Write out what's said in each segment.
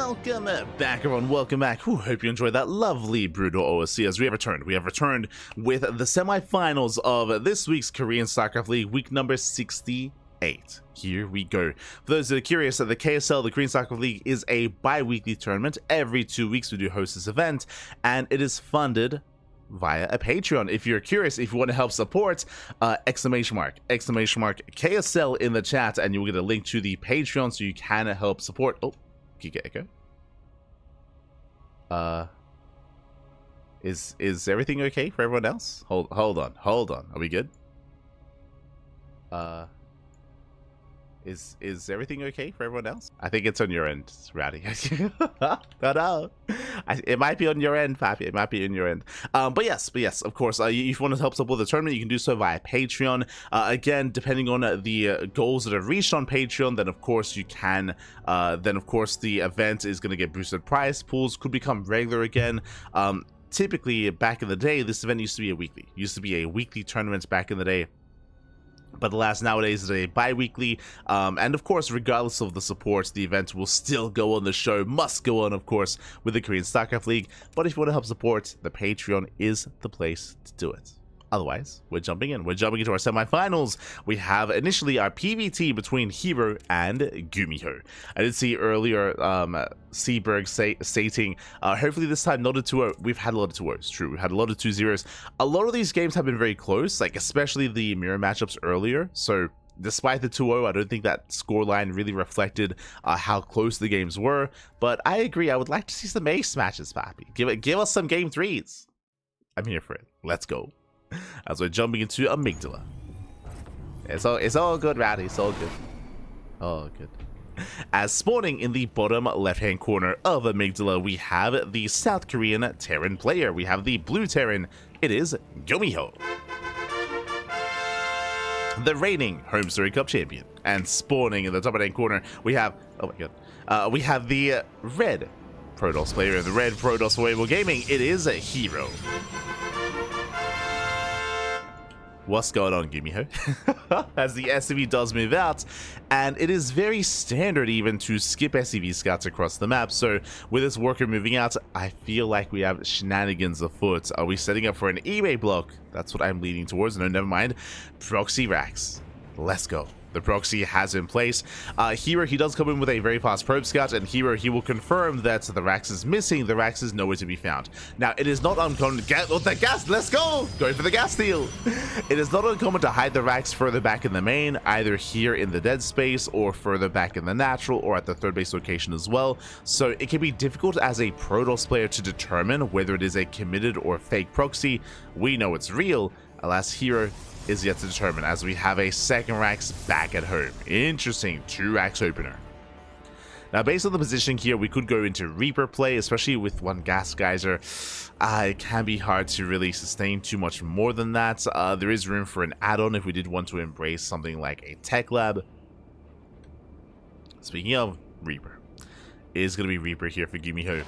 welcome back, everyone. Welcome back. Hope you enjoyed that lovely Brutal OSC as we have returned. We have returned with the semifinals of this week's Korean StarCraft League, week number 68. Here we go. For those that are curious, the KSL, the Korean StarCraft League, is a bi-weekly tournament. Every 2 weeks we do host this event, and it is funded via a Patreon. If you're curious, if you want to help support, exclamation mark KSL in the chat, and you'll get a link to the Patreon so you can help support. Oh, Giga Echo. Is everything okay for everyone else? Hold on. Are we good? Is everything okay for everyone else? I think it's on your end, Rowdy. No. It might be on your end, Pappy. It might be on your end. But yes, of course, if you want to help support the tournament, you can do so via Patreon. Again, depending on the goals that are reached on Patreon, then of course you can. Then of course the event is going to get boosted prize pools, could become regular again. Typically, back in the day, this event used to be a weekly tournament back in the day. But alas, nowadays it's a bi-weekly, and of course, regardless of the support, the event will still go on. The show must go on, of course, with the Korean StarCraft League. But if you want to help support, the Patreon is the place to do it. Otherwise, we're jumping into our semifinals. We have initially our PvT between herO and GuMiho. I did see earlier Seaberg stating, hopefully this time not a 2-0. We've had a lot of 2-0s, true. We've had a lot of 2-0s. A lot of these games have been very close, like especially the mirror matchups earlier. So despite the 2-0, I don't think that scoreline really reflected how close the games were. But I agree, I would like to see some ace matches, Pappy. Give us some game 3s. I'm here for it. Let's go. As we're jumping into Amygdala. It's all good, Rowdy. It's all good. All good. As spawning in the bottom left-hand corner of Amygdala, we have the South Korean Terran player. We have the blue Terran. It is GuMiho, the reigning Home Story Cup champion. And spawning in the top right-hand corner, we have, oh my god, we have the red Protoss player of the red Protoss Forever Gaming. It is herO. What's going on, GuMiho? As the SCV does move out, and it is very standard even to skip SCV scouts across the map. So with this worker moving out, I feel like we have shenanigans afoot. Are we setting up for an eBay block? That's what I'm leaning towards. No, never mind. Proxy racks. Let's go. The proxy has in place. herO, he does come in with a very fast probe scout, and herO, he will confirm that the Rax is missing. The Rax is nowhere to be found. Now, it is not uncommon. The gas, let's go! Go for the gas steal. It is not uncommon to hide the Rax further back in the main, either here in the dead space or further back in the natural or at the third base location as well. So it can be difficult as a Protoss player to determine whether it is a committed or fake proxy. We know it's real. Alas, herO is yet to determine, as we have a second Rax back at home. Interesting, 2 Rax opener. Now, based on the positioning here, we could go into Reaper play, especially with 1 Gas Geyser. It can be hard to really sustain too much more than that. There is room for an add-on if we did want to embrace something like a Tech Lab. Speaking of Reaper, it is going to be Reaper here for GuMiho.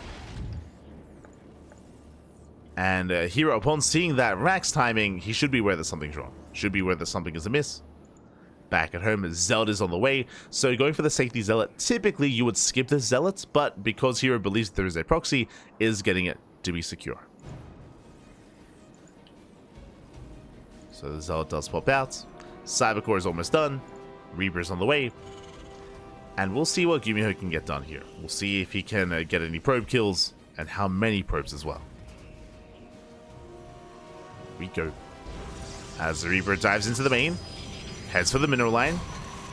And herO, upon seeing that Rax timing, he should be aware that something's wrong. Should be aware that something is amiss. Back at home, Zealot is on the way. So going for the safety Zealot, typically you would skip the Zealot, but because herO believes there is a proxy, is getting it to be secure. So the Zealot does pop out. Cybercore is almost done. Reaper's on the way. And we'll see what GuMiho can get done here. We'll see if he can get any probe kills, and how many probes as well. We go. As the Reaper dives into the main, heads for the mineral line.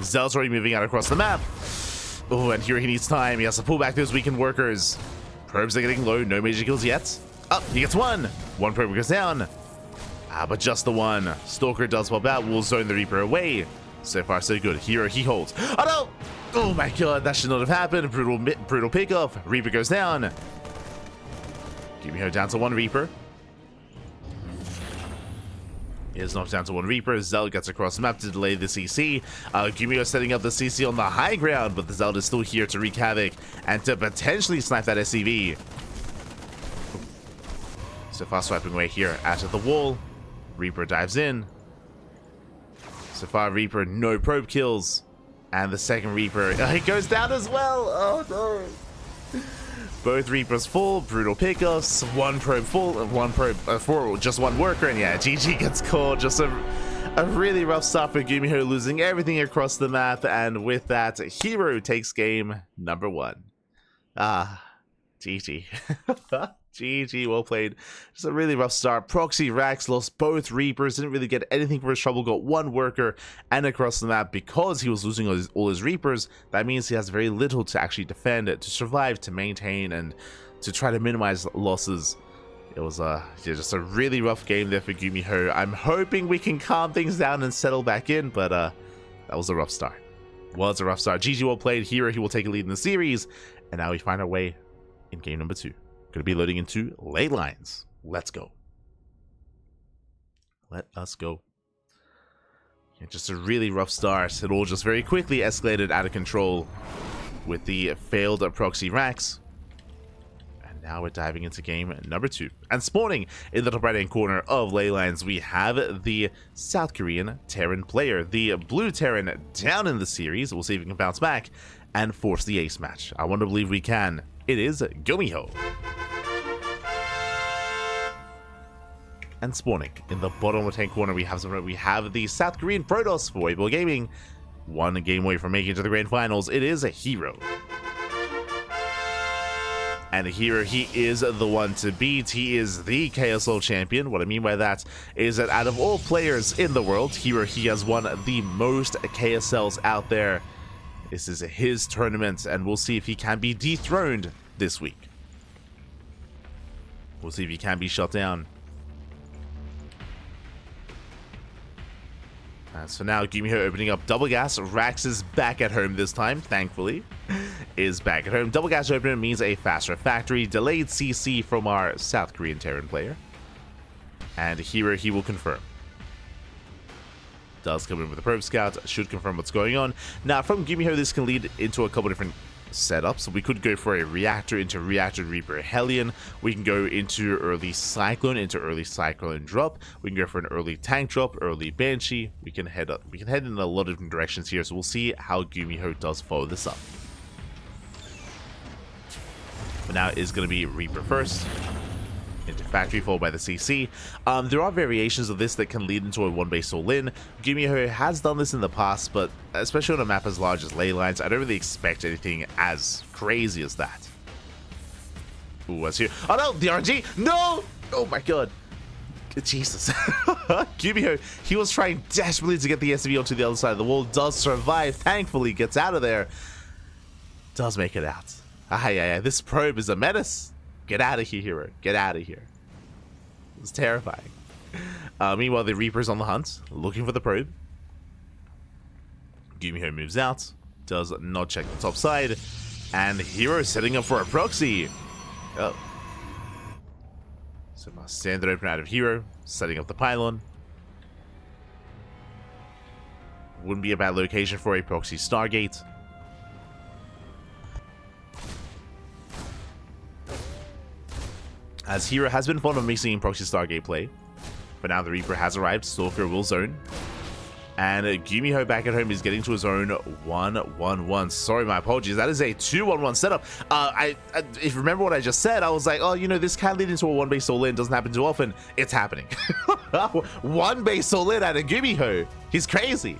Zealot's already moving out across the map. Oh, and here he needs time. He has to pull back those weakened workers. Probes are getting low. No major kills yet. Oh, he gets 1. 1 probe goes down. But just the 1. Stalker does pop out. Will zone the Reaper away. So far, so good. herO, he holds. Oh, no! Oh, my God. That should not have happened. Brutal pickoff. Reaper goes down. GuMiho down to 1 Reaper. Is knocked down to 1 Reaper. Zealot gets across the map to delay the CC. GuMiho setting up the CC on the high ground, but the Zealot is still here to wreak havoc and to potentially snipe that SCV. So far swiping away here out of the wall. Reaper dives in. So far Reaper, no probe kills. And the second Reaper, he goes down as well. Oh no. Both Reapers full, brutal pickups, one probe full, one probe for just one worker, and yeah, GG gets caught. Just a really rough start for GuMiho, losing everything across the map, and with that, herO takes game number 1. GG. GG, well played. Just a really rough start. Proxy Rax lost both Reapers, didn't really get anything for his trouble, got one worker and across the map. Because he was losing all his Reapers, that means he has very little to actually defend, to survive, to maintain, and to try to minimize losses. It was just a really rough game there for GuMiho. I'm hoping we can calm things down and settle back in, but that was a rough start. Well, it's a rough start. GG, well played. herO, he will take a lead in the series, and now we find our way in game number 2. Going to be loading into late lines. Let's go. Let us go. Yeah, just a really rough start. It all just very quickly escalated out of control with the failed proxy Rax. And now we're diving into game number 2. And spawning in the top right-hand corner of ley lines, we have the South Korean Terran player. The blue Terran down in the series. We'll see if we can bounce back and force the ace match. I want to believe we can. It is GuMiho. And spawning in the bottom left-hand corner, we have the South Korean Protoss for Weibo Gaming. One game away from making it to the grand finals. It is a herO. And herO, he is the one to beat. He is the KSL champion. What I mean by that is that out of all players in the world, herO, he has won the most KSLs out there. This is his tournament, and we'll see if he can be dethroned this week. We'll see if he can be shut down. So now GuMiho opening up double gas. Rax is back at home this time, thankfully. Is back at home. Double gas opener means a faster factory. Delayed CC from our South Korean Terran player. And herO, he will confirm. Does come in with a probe scout. Should confirm what's going on. Now from GuMiho, this can lead into a couple different setups. So we could go for a reactor into reactor Reaper Hellion. We can go into early Cyclone into early Cyclone drop. We can go for an early tank drop, early Banshee. We can head in a lot of different directions here. So we'll see how GuMiho does follow this up. But now it is going to be Reaper first. Into factory, followed by the CC. There are variations of this that can lead into a one-base all-in. GuMiho has done this in the past, but especially on a map as large as ley lines, I don't really expect anything as crazy as that. Ooh, what's here? Oh no, the RNG! No! Oh my god. Jesus. GuMiho, he was trying desperately to get the SCV onto the other side of the wall, does survive, thankfully gets out of there. Does make it out. Yeah, this probe is a menace. Get out of here, herO. Get out of here. It's terrifying. Meanwhile, the Reaper's on the hunt, looking for the probe. GuMiho moves out, does not check the top side, and herO setting up for a proxy. Oh. So standard open out of herO, setting up the pylon. Wouldn't be a bad location for a proxy Stargate. As herO has been fond of mixing in proxy Stargate play, but now the Reaper has arrived. Stalker will zone, and GuMiho back at home is getting to his own 1-1-1. Sorry, my apologies. That is a 2-1-1 setup. If you remember what I just said, I was like, oh, you know, this can lead into a one-base all-in. Doesn't happen too often. It's happening. One base all-in out of GuMiho. He's crazy.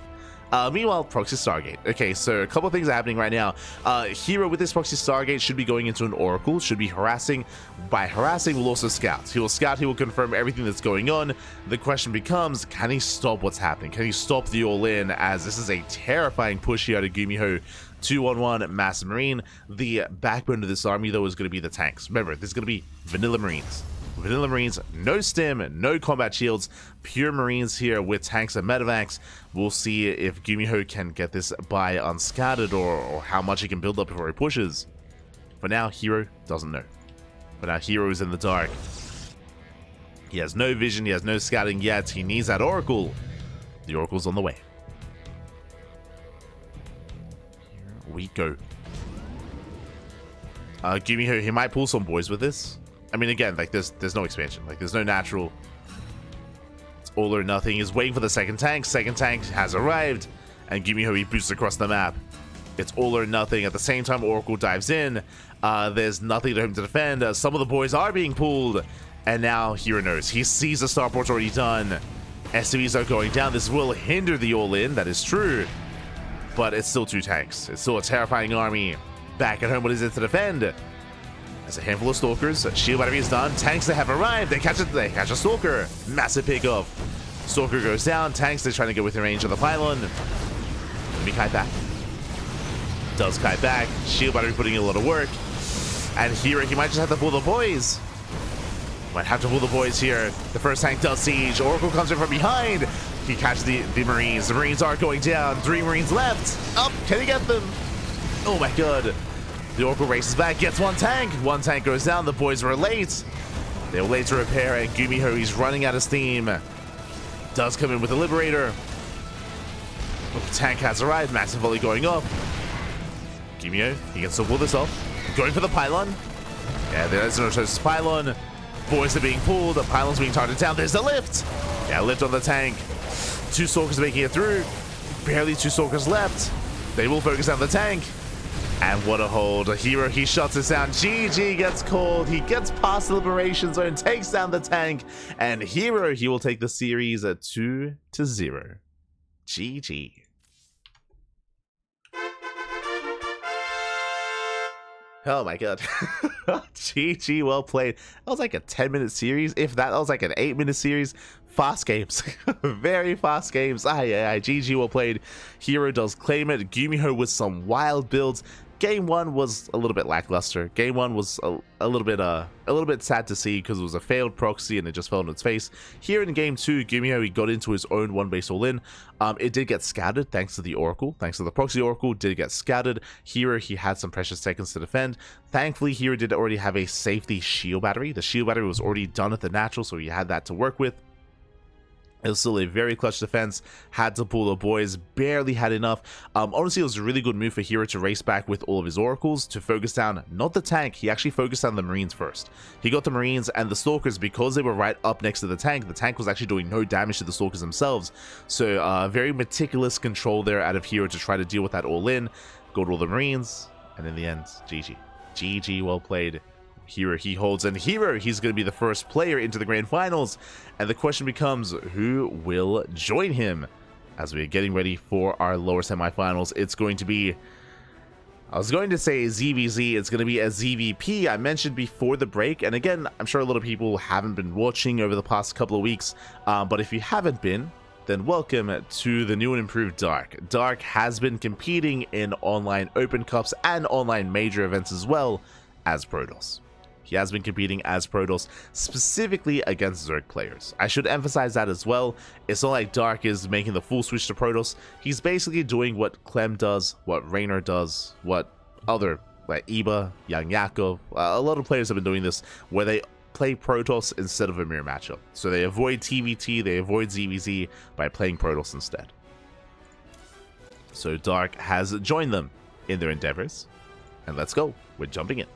Meanwhile, proxy Stargate. Okay, so a couple of things are happening right now. herO with this proxy Stargate should be going into an Oracle, should be harassing. By harassing, will also scout. He will scout, he will confirm everything that's going on. The question becomes, can he stop what's happening? Can he stop the all-in, as this is a terrifying push here out of GuMiho. 2-1-1 Massive Marine. The backbone of this army, though, is going to be the tanks. Remember, this is going to be vanilla Marines. Vanilla Marines, no stim, no combat shields, pure Marines here with tanks and medevacs. We'll see if GuMiho can get this by unscattered or how much he can build up before he pushes. For now, herO doesn't know. For now, herO is in the dark. He has no vision, he has no scouting yet. He needs that Oracle. The Oracle's on the way. Here we go. GuMiho, he might pull some boys with this. I mean, again, like, there's no expansion. Like, there's no natural. It's all or nothing. He's waiting for the second tank. Second tank has arrived. And GuMiho, he boosts across the map. It's all or nothing. At the same time, Oracle dives in. There's nothing to him to defend. Some of the boys are being pulled. And now herO knows. He sees the starport's already done. SCVs are going down. This will hinder the all-in. That is true. But it's still 2 tanks. It's still a terrifying army. Back at home, what is it to defend? There's a handful of stalkers. Shield battery is done. Tanks that have arrived. They catch a stalker. Massive pickoff. Stalker goes down. Tanks, they're trying to get within range of the pylon. Let me kite back. Does kite back. Shield battery putting in a lot of work. And here, he might just have to pull the boys. Might have to pull the boys here. The first tank does siege. Oracle comes in from behind. He catches the Marines. The Marines are going down. 3 Marines left. Up. Can he get them? Oh my god. The Oracle races back. Gets 1 tank. 1 tank goes down. The boys were late. They were late to repair. And GuMiho, he's running out of steam. Does come in with a Liberator. Oh, tank has arrived. Massive volley going up. GuMiho, he can still pull this off. Going for the pylon. Yeah, there's no choice. Pylon. Boys are being pulled. The pylon's being targeted down. There's the lift. Yeah, lift on the tank. 2 stalkers making it through. Barely 2 stalkers left. They will focus on the tank. And what a hold. herO, he shuts it down. GG gets called. He gets past the liberation zone, takes down the tank. And herO, he will take the series at 2-0. GG. Oh my god. GG, well played. That was like a 10-minute series. If that was like an 8-minute series. Fast games. Very fast games. GG, well played. herO does claim it. GuMiho with some wild builds. Game 1 was a little bit lackluster. Game 1 was a little bit sad to see because it was a failed proxy and it just fell on its face. Here in Game 2, GuMiho, he got into his own 1-base all-in. It did get scattered thanks to the Oracle. Thanks to the proxy Oracle, did get scattered. herO, he had some precious seconds to defend. Thankfully, herO did already have a safety shield battery. The shield battery was already done at the natural, so he had that to work with. It was still a very clutch defense. Had to pull the boys. Barely had enough. Honestly, it was a really good move for herO to race back with all of his oracles to focus down, not the tank. He actually focused on the Marines first. He got the Marines and the Stalkers because they were right up next to the tank. The tank was actually doing no damage to the Stalkers themselves. So very meticulous control there out of herO to try to deal with that all in. Got all the Marines. And in the end, GG. GG, well played. herO, he holds, and herO, he's going to be the first player into the grand finals, and the question becomes, who will join him? As we are getting ready for our lower semifinals, it's going to be, I was going to say ZVZ, it's going to be a ZVP. I mentioned before the break, and again, I'm sure a lot of people haven't been watching over the past couple of weeks, but if you haven't been, then welcome to the new and improved Dark. Dark has been competing in online Open Cups and online major events as well as Protoss. He has been competing as Protoss, specifically against Zerg players. I should emphasize that as well. It's not like Dark is making the full switch to Protoss. He's basically doing what Clem does, what Raynor does, what other, like Iba, Young Yakov, a lot of players have been doing this, where they play Protoss instead of a mirror matchup. So they avoid TvT, they avoid ZVZ by playing Protoss instead. So Dark has joined them in their endeavors. And let's go. We're jumping in.